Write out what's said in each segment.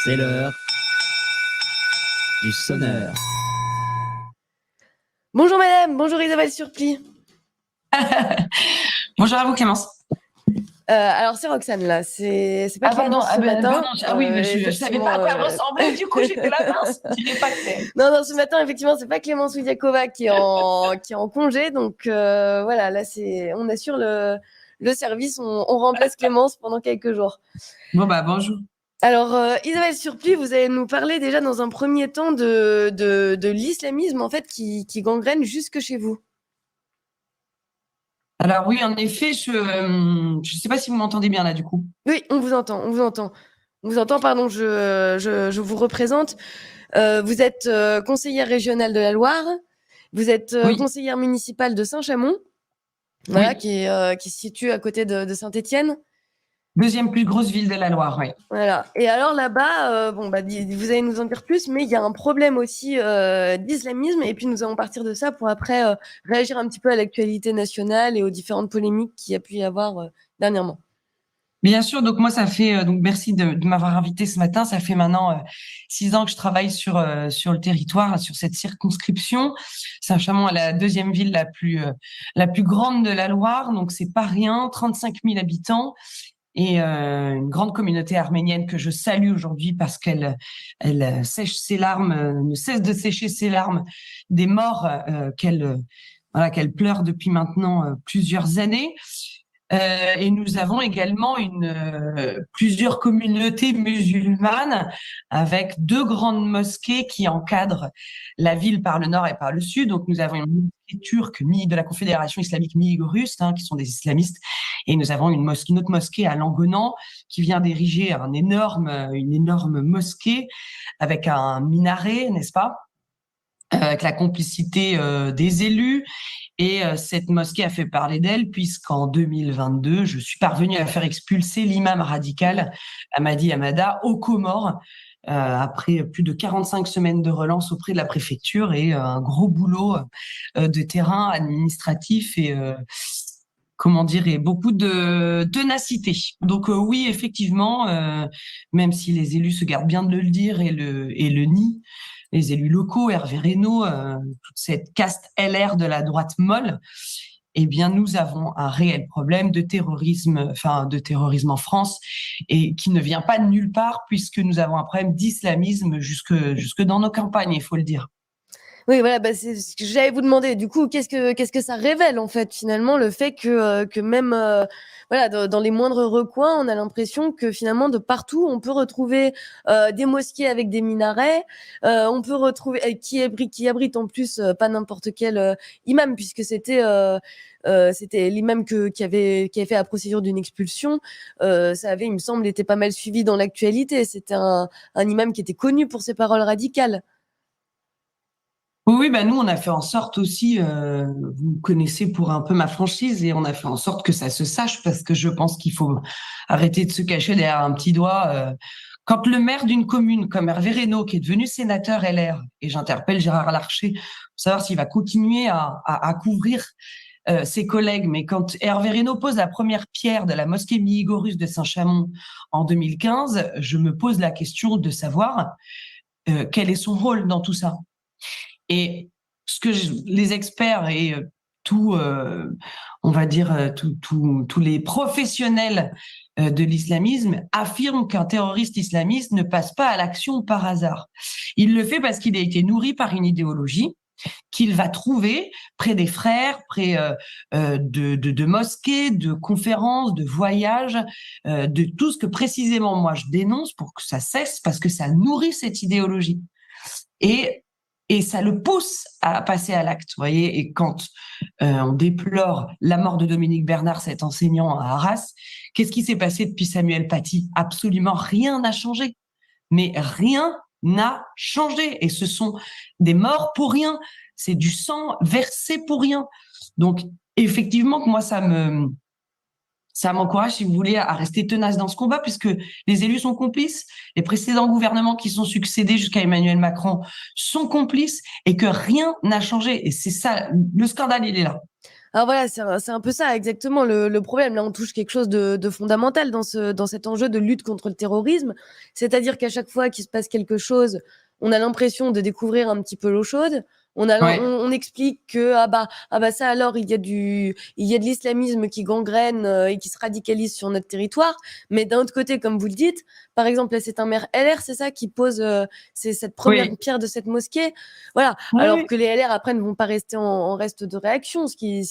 C'est l'heure du sonneur. Bonjour madame, bonjour Isabelle Surplis. Bonjour à vous Clémence. Alors c'est Roxane là, c'est pas Clémence ce matin. Oui, mais je savais pas à quoi elle ressemblait, du coup j'étais là, mince, je dirais pas que c'est. Non, ce matin effectivement c'est pas Clémence Oudiakova qui est en congé, donc voilà, là on assure le service, on remplace Clémence pendant quelques jours. Bon bonjour. Alors Isabelle Surplis, vous allez nous parler déjà dans un premier temps de l'islamisme en fait qui gangrène jusque chez vous. Alors oui, en effet, je sais pas si vous m'entendez bien là du coup. Oui, on vous entend. On vous entend, pardon, je vous représente. Vous êtes conseillère régionale de la Loire. Vous êtes Oui. conseillère municipale de Saint-Chamond, voilà, Oui. qui se situe à côté de Saint-Étienne. Deuxième plus grosse ville de la Loire, oui. Voilà. Et alors là-bas, vous allez nous en dire plus, mais il y a un problème aussi d'islamisme. Et puis nous allons partir de ça pour après réagir un petit peu à l'actualité nationale et aux différentes polémiques qu'il y a pu y avoir dernièrement. Bien sûr, donc moi ça fait donc merci de m'avoir invité ce matin. Ça fait maintenant 6 ans que je travaille sur le territoire, sur cette circonscription. Saint-Chamond est la deuxième ville la plus grande de la Loire, donc c'est pas rien, 35 000 habitants et une grande communauté arménienne que je salue aujourd'hui parce qu'elle sèche ses larmes, ne cesse de sécher ses larmes des morts qu'elle pleure depuis maintenant plusieurs années. Et nous avons également plusieurs communautés musulmanes avec 2 grandes mosquées qui encadrent la ville par le nord et par le sud. Donc nous avons une mosquée turque de la Confédération islamique Miligorus, qui sont des islamistes, et nous avons une autre mosquée à Langonan qui vient d'ériger une énorme mosquée avec un minaret, n'est-ce pas, avec la complicité des élus. Et cette mosquée a fait parler d'elle puisqu'en 2022, je suis parvenue à faire expulser l'imam radical Hamadi Hamada aux Comores après plus de 45 semaines de relance auprès de la préfecture et un gros boulot de terrain administratif et et beaucoup de ténacité. Donc oui, effectivement, même si les élus se gardent bien de le dire et le nient, les élus locaux, Hervé Reynaud, toute cette caste LR de la droite molle, eh bien, nous avons un réel problème de terrorisme en France, et qui ne vient pas de nulle part, puisque nous avons un problème d'islamisme jusque dans nos campagnes, il faut le dire. Oui, voilà, c'est ce que j'allais vous demander. Du coup, qu'est-ce que ça révèle en fait finalement le fait que même voilà dans les moindres recoins, on a l'impression que finalement de partout on peut retrouver des mosquées avec des minarets, on peut retrouver qui abrite en plus pas n'importe quel imam puisque c'était l'imam qui avait fait la procédure d'une expulsion. Ça avait, il me semble, été pas mal suivi dans l'actualité. C'était un imam qui était connu pour ses paroles radicales. Oui, nous, on a fait en sorte aussi, vous connaissez pour un peu ma franchise, et on a fait en sorte que ça se sache, parce que je pense qu'il faut arrêter de se cacher derrière un petit doigt. Quand le maire d'une commune comme Hervé Reynaud, qui est devenu sénateur LR, et j'interpelle Gérard Larcher pour savoir s'il va continuer à couvrir ses collègues, mais quand Hervé Reynaud pose la première pierre de la mosquée Miligorus de Saint-Chamond en 2015, je me pose la question de savoir quel est son rôle dans tout ça. Et ce que les experts et tous les professionnels de l'islamisme affirment qu'un terroriste islamiste ne passe pas à l'action par hasard. Il le fait parce qu'il a été nourri par une idéologie qu'il va trouver près des frères, près de mosquées, de conférences, de voyages, de tout ce que précisément moi je dénonce pour que ça cesse, parce que ça nourrit cette idéologie. Et ça le pousse à passer à l'acte, vous voyez. Et quand on déplore la mort de Dominique Bernard, cet enseignant à Arras, qu'est-ce qui s'est passé depuis Samuel Paty? Absolument rien n'a changé. Mais rien n'a changé. Et ce sont des morts pour rien. C'est du sang versé pour rien. Donc, effectivement, que moi, ça m'encourage, si vous voulez, à rester tenace dans ce combat, puisque les élus sont complices, les précédents gouvernements qui sont succédés jusqu'à Emmanuel Macron sont complices, et que rien n'a changé. Et c'est ça, le scandale, il est là. Alors voilà, c'est un peu ça exactement le problème. Là, on touche quelque chose de fondamental dans cet enjeu de lutte contre le terrorisme. C'est-à-dire qu'à chaque fois qu'il se passe quelque chose, on a l'impression de découvrir un petit peu l'eau chaude. Ouais, On explique que ah bah ça alors il y a de l'islamisme qui gangrène et qui se radicalise sur notre territoire. Mais d'un autre côté, comme vous le dites, par exemple, là, c'est un maire LR, c'est ça qui pose c'est cette première oui, pierre de cette mosquée. Voilà. oui, Alors oui. que les LR après ne vont pas rester en reste de réaction, ce qui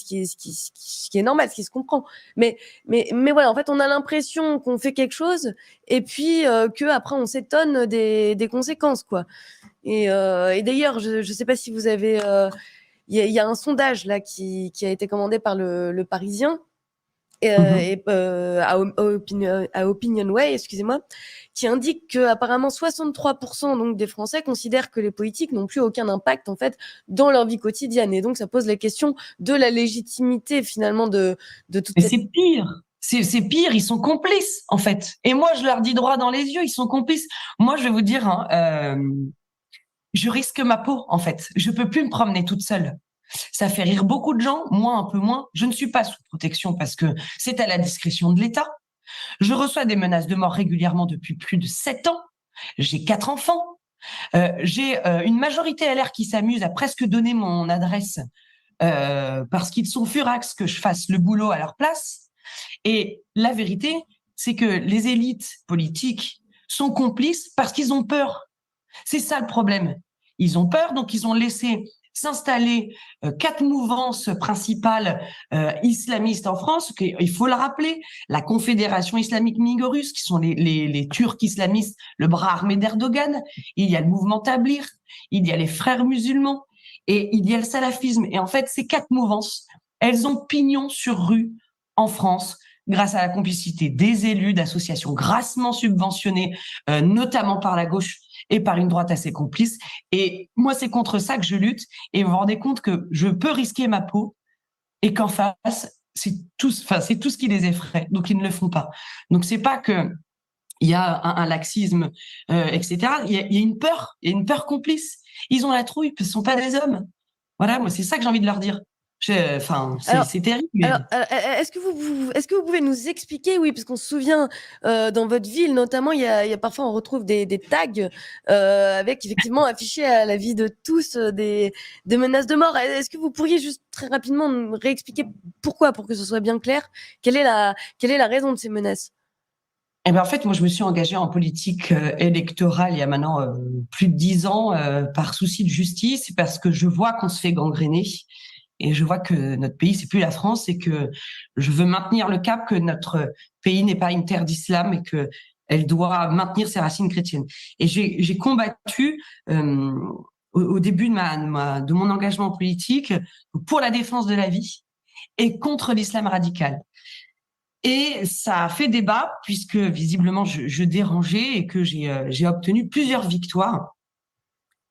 est normal, ce qui se comprend. Mais voilà, en fait, on a l'impression qu'on fait quelque chose et puis que après on s'étonne des conséquences, quoi. Et d'ailleurs, je ne sais pas si vous avez, il y a un sondage là qui a été commandé par le Parisien Mhm. à Opinionway, excusez-moi, qui indique que apparemment 63% donc des Français considèrent que les politiques n'ont plus aucun impact en fait dans leur vie quotidienne. Et donc ça pose la question de la légitimité finalement de toute Mais cette. c'est pire. C'est pire, ils sont complices, en fait. Et moi, je leur dis droit dans les yeux, ils sont complices. Moi, je vais vous dire, hein, je risque ma peau, en fait. Je peux plus me promener toute seule. Ça fait rire beaucoup de gens, moi un peu moins. Je ne suis pas sous protection parce que c'est à la discrétion de l'État. Je reçois des menaces de mort régulièrement depuis plus de 7 ans. J'ai 4 enfants. J'ai une majorité LR qui s'amuse à presque donner mon adresse parce qu'ils sont furax que je fasse le boulot à leur place. Et la vérité, c'est que les élites politiques sont complices parce qu'ils ont peur. C'est ça le problème. Ils ont peur, donc ils ont laissé s'installer 4 mouvances principales islamistes en France. Il faut le rappeler, la Confédération islamique ouïghour-russe, qui sont les Turcs islamistes, le bras armé d'Erdogan. Il y a le mouvement Tablir, il y a les frères musulmans et il y a le salafisme. Et en fait, ces 4 mouvances, elles ont pignon sur rue en France grâce à la complicité des élus, d'associations grassement subventionnées, notamment par la gauche et par une droite assez complice. Et moi, c'est contre ça que je lutte. Et vous vous rendez compte que je peux risquer ma peau et qu'en face, c'est tout ce qui les effraie. Donc, ils ne le font pas. Donc, c'est pas que il y a un laxisme, etc. Il y a une peur complice. Ils ont la trouille, parce qu'ils ne sont pas des hommes. Voilà, moi, c'est ça que j'ai envie de leur dire. Enfin, Alors, c'est terrible. est-ce que vous pouvez nous expliquer, oui, parce qu'on se souvient dans votre ville, notamment, il y a parfois on retrouve des tags avec effectivement affichés à la vie de tous des menaces de mort. Est-ce que vous pourriez juste très rapidement nous réexpliquer pourquoi, pour que ce soit bien clair, quelle est la raison de ces menaces? Eh ben, en fait, moi, je me suis engagée en politique électorale il y a maintenant plus de 10 ans par souci de justice, et parce que je vois qu'on se fait gangréner et je vois que notre pays, c'est plus la France, et que je veux maintenir le cap que notre pays n'est pas une terre d'islam et que elle doit maintenir ses racines chrétiennes. Et j'ai combattu au début de mon engagement politique pour la défense de la vie et contre l'islam radical. Et ça a fait débat puisque visiblement je dérangeais et que j'ai obtenu plusieurs victoires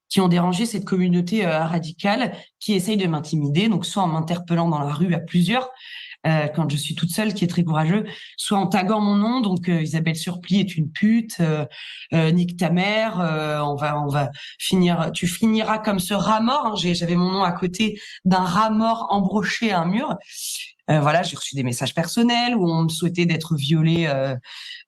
qui ont dérangé cette communauté radicale qui essaye de m'intimider, donc soit en m'interpellant dans la rue à plusieurs, quand je suis toute seule, qui est très courageux, soit en taguant mon nom, donc Isabelle Surplis est une pute, nique ta mère, on va finir, tu finiras comme ce rat mort, hein, j'avais mon nom à côté d'un rat mort embroché à un mur. Voilà, j'ai reçu des messages personnels où on me souhaitait d'être violée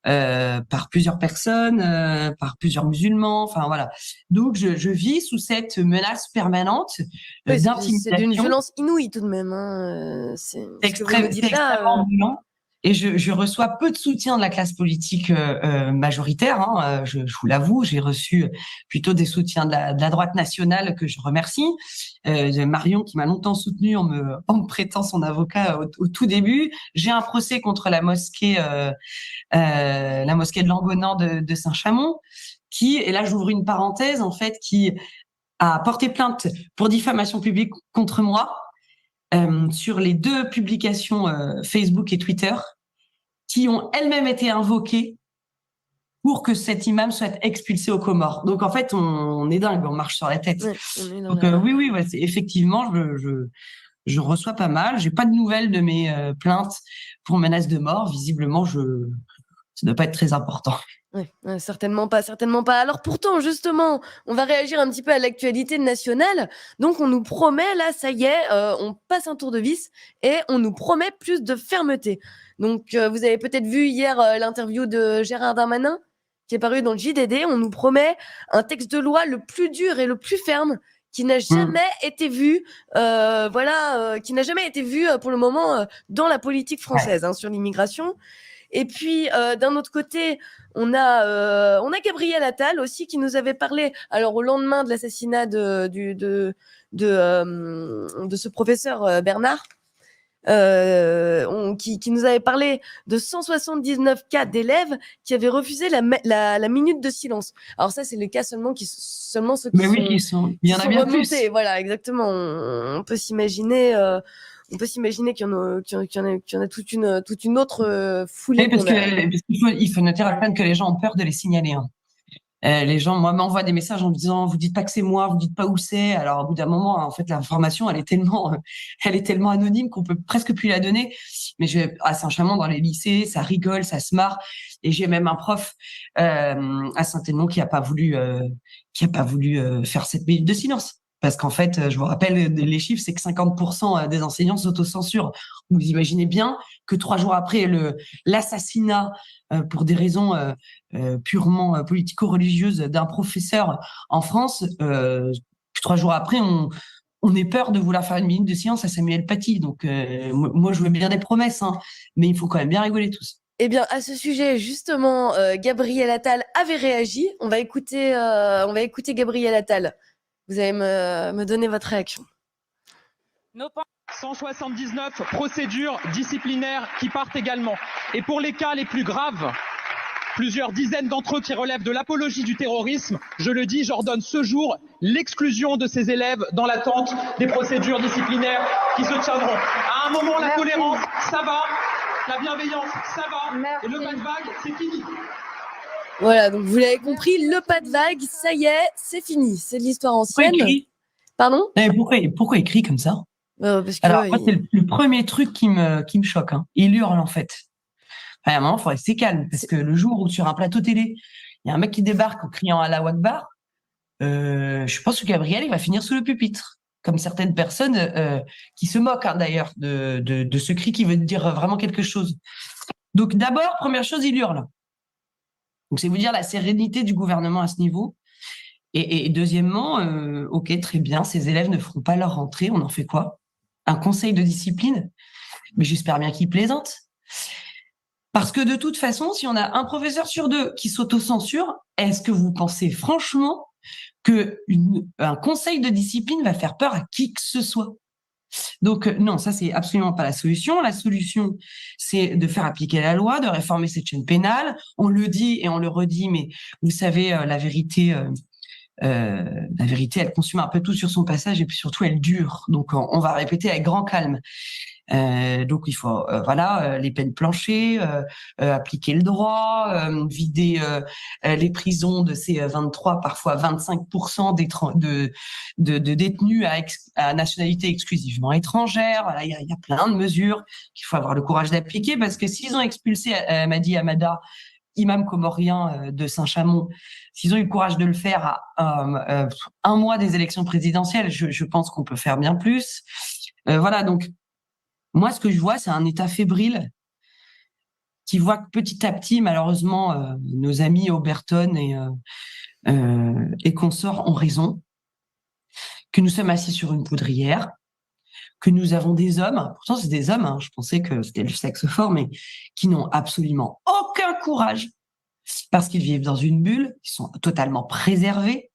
par plusieurs personnes, par plusieurs musulmans. Enfin voilà. Donc je vis sous cette menace permanente Oui, c'est d'une d'intimidation. violence inouïe tout de même. Hein. Ce que vous nous C'est dites là. extrêmement violent. Et je reçois peu de soutien de la classe politique majoritaire. Hein, je vous l'avoue, j'ai reçu plutôt des soutiens de la droite nationale que je remercie. Marion qui m'a longtemps soutenue en me prêtant son avocat au tout début. J'ai un procès contre la mosquée de Langonan de Saint-Chamond, qui, et là j'ouvre une parenthèse, en fait, qui a porté plainte pour diffamation publique contre moi sur les 2 publications Facebook et Twitter qui ont elles-mêmes été invoquées pour que cet imam soit expulsé aux Comores. Donc en fait, on est dingue, on marche sur la tête. Ouais, on est dans Donc la. oui, ouais, effectivement, je reçois pas mal. J'ai pas de nouvelles de mes plaintes pour menaces de mort. Visiblement, ça doit pas être très important. Ouais, certainement pas, certainement pas. Alors pourtant, justement, on va réagir un petit peu à l'actualité nationale. Donc on nous promet, là, ça y est, on passe un tour de vis et on nous promet plus de fermeté. Donc vous avez peut-être vu hier l'interview de Gérard Darmanin qui est paru dans le JDD. On nous promet un texte de loi le plus dur et le plus ferme qui n'a jamais été vu, qui n'a jamais été vu pour le moment dans la politique française sur l'immigration. Et puis d'un autre côté, on a Gabriel Attal aussi qui nous avait parlé. Alors au lendemain de l'assassinat de ce professeur Bernard, qui nous avait parlé de 179 cas d'élèves qui avaient refusé la minute de silence. Alors ça, c'est le cas seulement ceux qui Mais oui, il y en a bien remontés. plus. Voilà, exactement. On peut s'imaginer. On peut s'imaginer qu'il y en a toute une autre foulée. Oui, parce qu'il faut noter à peine que les gens ont peur de les signaler. Les gens, moi, m'envoient des messages en me disant, vous dites pas que c'est moi, vous dites pas où c'est. Alors, au bout d'un moment, en fait, l'information, elle est tellement anonyme qu'on peut presque plus la donner. Mais à Saint-Chamond, dans les lycées, ça rigole, ça se marre. Et j'ai même un prof à Saint-Émond qui a pas voulu faire cette minute de silence. Parce qu'en fait, je vous rappelle, les chiffres, c'est que 50% des enseignants s'autocensurent. Vous imaginez bien que 3 jours après l'assassinat pour des raisons purement politico-religieuses d'un professeur en France, 3 jours après, on ait peur de vouloir faire une minute de silence à Samuel Paty. Donc, moi, je veux bien des promesses, mais il faut quand même bien rigoler tous. Eh bien, à ce sujet, justement, Gabriel Attal avait réagi. On va écouter Gabriel Attal. Vous allez me donner votre réaction. 179 procédures disciplinaires qui partent également. Et pour les cas les plus graves, plusieurs dizaines d'entre eux qui relèvent de l'apologie du terrorisme, je le dis, j'ordonne ce jour l'exclusion de ces élèves dans l'attente des procédures disciplinaires qui se tiendront. À un moment, la tolérance, ça va. La bienveillance, ça va. Et le pas de vague, c'est fini. Voilà, donc vous l'avez compris, le pas de vague, ça y est, c'est fini. C'est de l'histoire ancienne. Pardon ? Pourquoi il crie comme ça ? Parce que Alors, moi, c'est le premier truc qui me choque. Il hurle, en fait. À un moment, il faut rester calme. Parce que le jour où sur un plateau télé, il y a un mec qui débarque en criant Allahu Akbar, je pense que Gabriel, il va finir sous le pupitre. Comme certaines personnes qui se moquent, d'ailleurs, de ce cri qui veut dire vraiment quelque chose. Donc, d'abord, première chose, il hurle. Donc, c'est vous dire la sérénité du gouvernement à ce niveau. Et deuxièmement, ok, très bien, ces élèves ne feront pas leur rentrée. On en fait quoi ? Un conseil de discipline ? Mais j'espère bien qu'ils plaisantent. Parce que de toute façon, si on a un professeur sur 2 qui s'auto-censure, est-ce que vous pensez franchement qu'un conseil de discipline va faire peur à qui que ce soit ? Donc non, ça c'est absolument pas la solution. La solution, c'est de faire appliquer la loi, de réformer cette chaîne pénale. On le dit et on le redit, mais vous savez, la vérité, elle consume un peu tout sur son passage et puis surtout elle dure. Donc on va répéter avec grand calme. Donc il faut les peines planchées, appliquer le droit, vider les prisons de ces 23 parfois 25% de détenus à nationalité exclusivement étrangère. Voilà, il y a plein de mesures qu'il faut avoir le courage d'appliquer parce que s'ils ont expulsé Madi Hamada, imam comorien de Saint-Chamond, s'ils ont eu le courage de le faire à un mois des élections présidentielles, je pense qu'on peut faire bien plus. Voilà, donc moi, ce que je vois, c'est un État fébrile qui voit que petit à petit, malheureusement, nos amis Oberton et consorts ont raison, que nous sommes assis sur une poudrière, que nous avons des hommes, pourtant c'est des hommes, je pensais que c'était le sexe fort, mais qui n'ont absolument aucun courage parce qu'ils vivent dans une bulle, ils sont totalement préservés.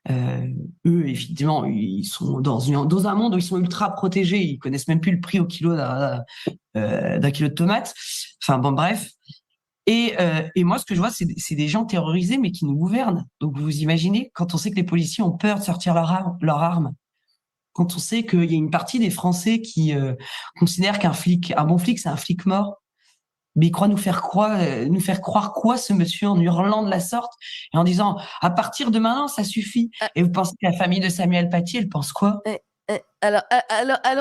Eux, évidemment, ils sont dans un monde où ils sont ultra protégés. Ils connaissent même plus le prix au kilo d'un kilo de tomates. Enfin bon, bref. Et moi, ce que je vois, c'est des gens terrorisés, mais qui nous gouvernent. Donc, vous imaginez, quand on sait que les policiers ont peur de sortir leur arme, quand on sait qu'il y a une partie des Français qui considèrent un bon flic, c'est un flic mort. Mais il croit nous faire croire quoi, ce monsieur, en hurlant de la sorte et en disant à partir de maintenant, ça suffit. Et vous pensez que la famille de Samuel Paty, elle pense quoi ? Alors,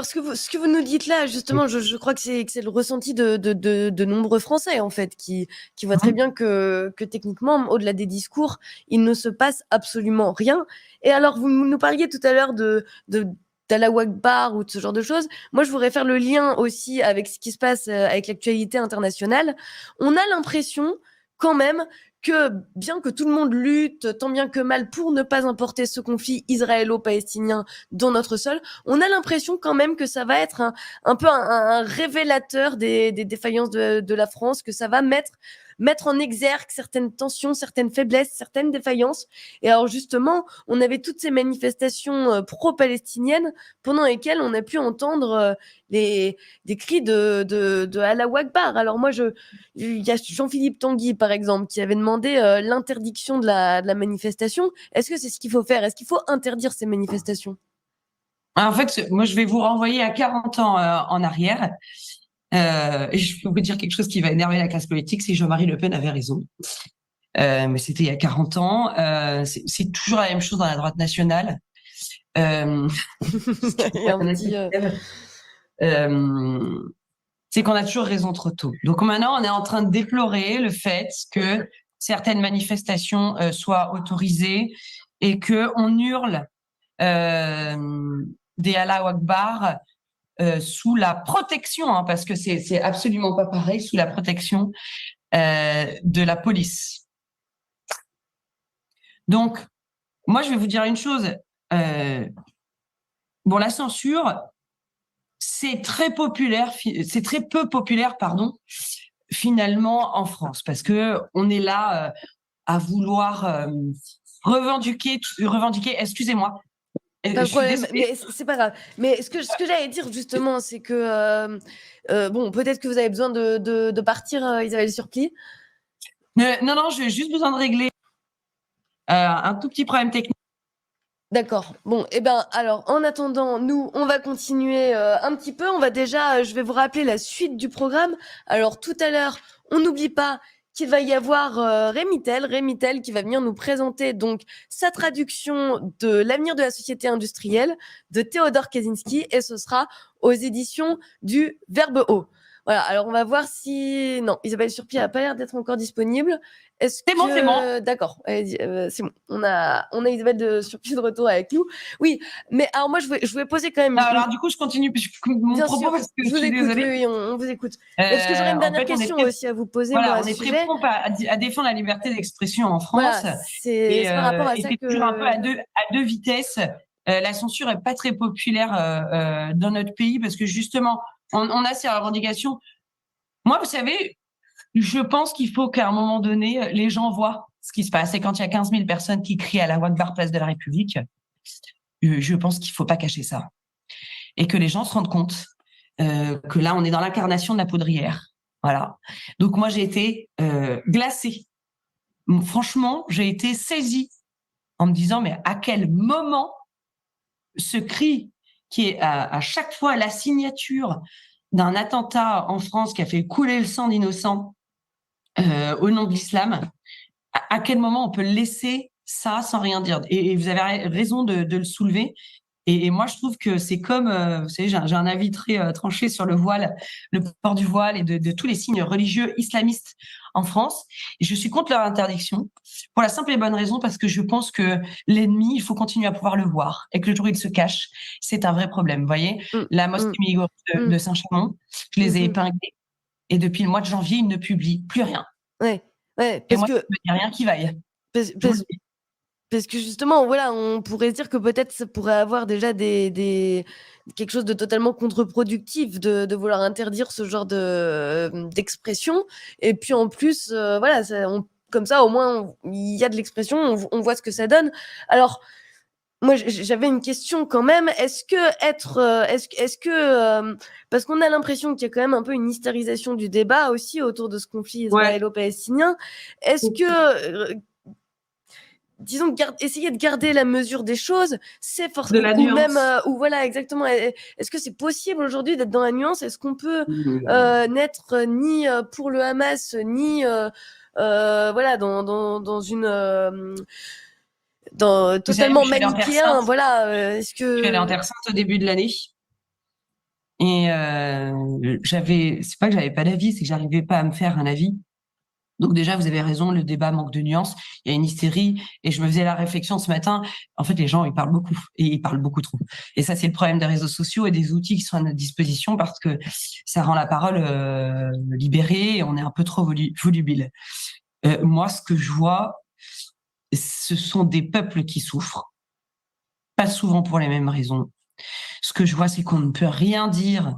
ce que vous nous dites là, justement, je crois que c'est le ressenti de nombreux Français, en fait, qui voient très bien que techniquement, au-delà des discours, il ne se passe absolument rien. Et alors, vous nous parliez tout à l'heure d'Allahu Akbar ou de ce genre de choses. Moi, je voudrais faire le lien aussi avec ce qui se passe avec l'actualité internationale. On a l'impression, quand même, que bien que tout le monde lutte tant bien que mal pour ne pas importer ce conflit israélo-palestinien dans notre sol, on a l'impression quand même que ça va être un peu un révélateur des défaillances de la France, que ça va mettre en exergue certaines tensions, certaines faiblesses, certaines défaillances. Et alors justement, on avait toutes ces manifestations pro-palestiniennes pendant lesquelles on a pu entendre des cris de Allahu Akbar. Alors moi, il y a Jean-Philippe Tanguy, par exemple, qui avait demandé l'interdiction de la manifestation. Est-ce que c'est ce qu'il faut faire? Est-ce qu'il faut interdire ces manifestations? En fait, moi, je vais vous renvoyer à 40 ans en arrière. Et je peux vous dire quelque chose qui va énerver la classe politique, si Jean-Marie Le Pen avait raison. Mais c'était il y a 40 ans. C'est toujours la même chose dans la droite nationale. Il y a un petit, c'est qu'on a toujours raison trop tôt. Donc maintenant, on est en train de déplorer le fait que certaines manifestations soient autorisées et que on hurle des Allahu Akbar sous la protection, hein, parce que c'est absolument pas pareil, sous la protection de la police. Donc, moi, je vais vous dire une chose. Bon, la censure, c'est très populaire, c'est très peu populaire, pardon, finalement en France, parce que on est là à vouloir revendiquer. Excusez-moi. Pas de problème, mais c'est pas grave. Mais ce que j'allais dire justement, c'est que bon, peut-être que vous avez besoin de partir, Isabelle Surplis. Non, j'ai juste besoin de régler un tout petit problème technique. D'accord. Bon, eh ben, alors, en attendant, nous, on va continuer un petit peu. On va déjà, je vais vous rappeler la suite du programme. Alors, tout à l'heure, on n'oublie pas qu'il va y avoir Rémy Tel qui va venir nous présenter donc sa traduction de L'avenir de la société industrielle de Théodore Kaczynski, et ce sera aux éditions du Verbe Haut. Voilà, alors on va voir si... Non, Isabelle Surplis n'a pas l'air d'être encore disponible. C'est bon. D'accord, c'est bon. On a Isabelle Surplis de retour avec nous. Oui, mais alors moi, je voulais poser quand même... Alors du coup, je continue mon Bien propos sûr, parce que je vous suis écoute, désolée. oui, on vous écoute. Parce que j'aurais une dernière question aussi à vous poser, moi, à on ce est sujet. très prompt à défendre la liberté d'expression en France. Voilà, c'est par rapport à ça c'est toujours un peu à deux vitesses. La censure est pas très populaire dans notre pays parce que justement, on a ces revendications. Moi, vous savez, je pense qu'il faut qu'à un moment donné, les gens voient ce qui se passe. Et quand il y a 15 000 personnes qui crient à la Akbar, place de la République, je pense qu'il faut pas cacher ça. Et que les gens se rendent compte que là, on est dans l'incarnation de la poudrière. Voilà. Donc moi, j'ai été glacée. Franchement, j'ai été saisie en me disant, mais à quel moment ce cri qui est à chaque fois la signature d'un attentat en France qui a fait couler le sang d'innocents au nom de l'islam, à quel moment on peut laisser ça sans rien dire? Et vous avez raison de le soulever. Et moi, je trouve que c'est comme, vous savez, j'ai un avis très tranché sur le voile, le port du voile et de tous les signes religieux islamistes en France. Et je suis contre leur interdiction pour la simple et bonne raison parce que je pense que l'ennemi, il faut continuer à pouvoir le voir et que le jour où il se cache, c'est un vrai problème. Vous voyez, la mosquée Migros de Saint-Chamond, je les ai épinglés et depuis le mois de janvier, ils ne publient plus rien. Ouais, et moi, il n'y a rien qui vaille. Parce que justement, voilà, on pourrait se dire que peut-être ça pourrait avoir déjà quelque chose de totalement contre-productif de vouloir interdire ce genre d'expression. Et puis en plus, voilà, comme ça, au moins, il y a de l'expression, on voit ce que ça donne. Alors, moi, j'avais une question quand même. Est-ce que parce qu'on a l'impression qu'il y a quand même un peu une hystérisation du débat aussi autour de ce conflit israélo-palestinien, est-ce que disons, essayer de garder la mesure des choses, c'est forcément... De la nuance. Même, ou voilà, exactement. Est-ce que c'est possible aujourd'hui d'être dans la nuance? Est-ce qu'on peut n'être ni pour le Hamas, ni voilà, dans une... totalement je suis allée en Terre manichéen. Sainte. Voilà. Est-ce Je suis allée en que Terre Sainte au début de l'année. Et c'est pas que j'avais pas d'avis, c'est que j'arrivais pas à me faire un avis. Donc déjà, vous avez raison, le débat manque de nuances. Il y a une hystérie. Et je me faisais la réflexion ce matin. En fait, les gens, ils parlent beaucoup. Et ils parlent beaucoup trop. Et ça, c'est le problème des réseaux sociaux et des outils qui sont à notre disposition parce que ça rend la parole libérée et on est un peu trop volubile. Moi, ce que je vois, ce sont des peuples qui souffrent. Pas souvent pour les mêmes raisons. Ce que je vois, c'est qu'on ne peut rien dire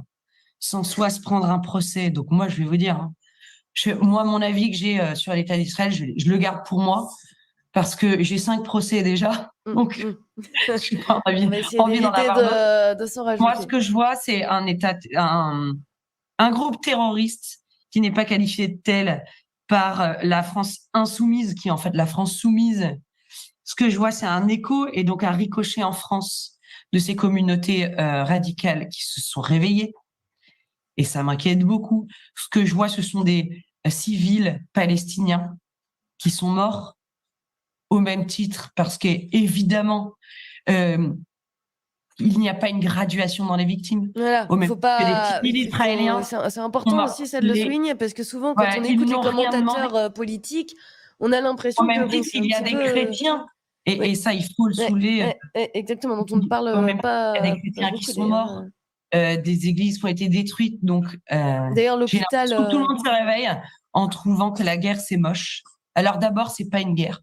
sans soit se prendre un procès. Donc moi, je vais vous dire, hein, moi, mon avis que j'ai sur l'État d'Israël, je le garde pour moi parce que j'ai 5 procès déjà. Donc, je n'ai pas on va essayer envie d'en d'éviter avoir d'autres. de s'en Moi, rajouter. ce que je vois, c'est un groupe terroriste qui n'est pas qualifié de tel par la France insoumise, qui est en fait la France soumise. Ce que je vois, c'est un écho et donc un ricochet en France de ces communautés radicales qui se sont réveillées. Et ça m'inquiète beaucoup. Ce que je vois, ce sont des civils palestiniens qui sont morts au même titre parce qu'évidemment, il n'y a pas une graduation dans les victimes. Voilà, Au même faut titre que des pas. civils israéliens C'est sont important morts. aussi ça de le souligner parce que souvent quand Voilà, on ils écoute les n'ont rien demandé. commentateurs politiques, on a Au l'impression que même bon, titre c'est un qu'il y a petit des peu. chrétiens. Et Oui. ça, il faut le soulever. Exactement, dont on ne Au parle même titre qu'il y a des pas chrétiens qui beaucoup sont d'ailleurs. morts. Des églises qui ont été détruites. Donc, D'ailleurs, j'ai l'hôpital. l'impression que tout le monde se réveille en trouvant que la guerre, c'est moche. Alors d'abord, c'est pas une guerre.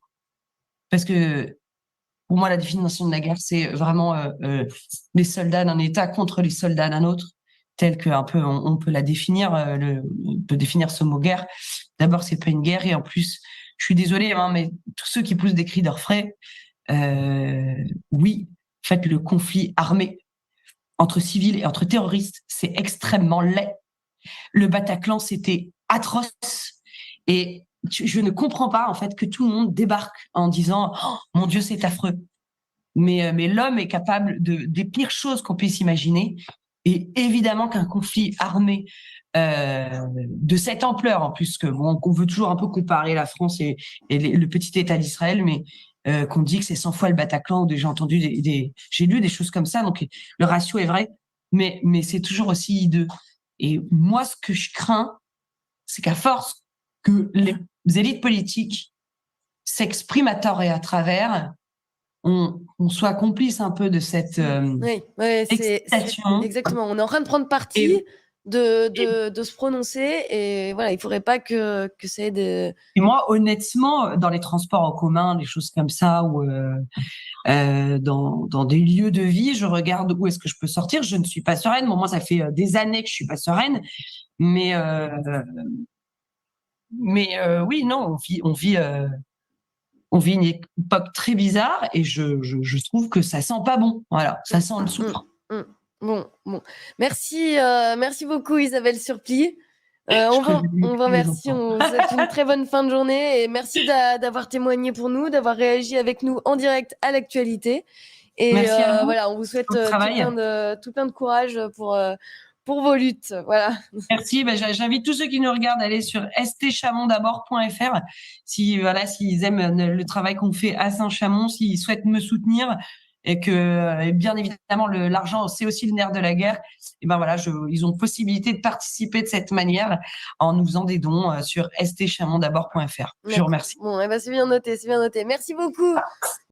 Parce que pour moi, la définition de la guerre, c'est vraiment les soldats d'un État contre les soldats d'un autre, tel que un peu on peut la définir, on peut définir ce mot guerre. D'abord, c'est pas une guerre et en plus, je suis désolée, hein, mais tous ceux qui poussent des cris d'orfraie, oui, en fait, le conflit armé entre civils et entre terroristes, c'est extrêmement laid. Le Bataclan, c'était atroce et je ne comprends pas en fait que tout le monde débarque en disant oh, mon Dieu, c'est affreux. Mais l'homme est capable des pires choses qu'on puisse imaginer. Et évidemment qu'un conflit armé de cette ampleur, en plus que bon, qu'on veut toujours un peu comparer la France et le petit État d'Israël, mais qu'on dit que c'est 100 fois le Bataclan, ou j'ai entendu j'ai lu des choses comme ça, donc le ratio est vrai, mais c'est toujours aussi hideux. Et moi, ce que je crains, c'est qu'à force que les élites politiques s'expriment à tort et à travers, on soit complice un peu de cette Oui, c'est excitation. exactement. On est en train de prendre parti, Et, de se prononcer, et voilà, il faudrait pas que ça ait des. et moi, honnêtement, dans les transports en commun, des choses comme ça, ou dans des lieux de vie, je regarde où est-ce que je peux sortir. Je ne suis pas sereine. Bon, moi, ça fait des années que je suis pas sereine, mais oui, non, on vit une époque très bizarre et je trouve que ça sent pas bon. Voilà, ça sent le soufre. Bon. Merci beaucoup Isabelle Surplis. On vous remercie, on vous souhaite une très bonne fin de journée et merci d'avoir témoigné pour nous, d'avoir réagi avec nous en direct à l'actualité. Et merci à vous. voilà, on vous souhaite tout plein de courage pour vos luttes. Voilà. Merci. J'invite tous ceux qui nous regardent à aller sur stchamondabord.fr s'ils aiment le travail qu'on fait à Saint-Chamond, s'ils souhaitent me soutenir et que bien évidemment l'argent c'est aussi le nerf de la guerre. Et ben voilà, ils ont possibilité de participer de cette manière en nous faisant des dons sur stchamondabord.fr. Je vous remercie. Bon, c'est bien noté, c'est bien noté. Merci beaucoup.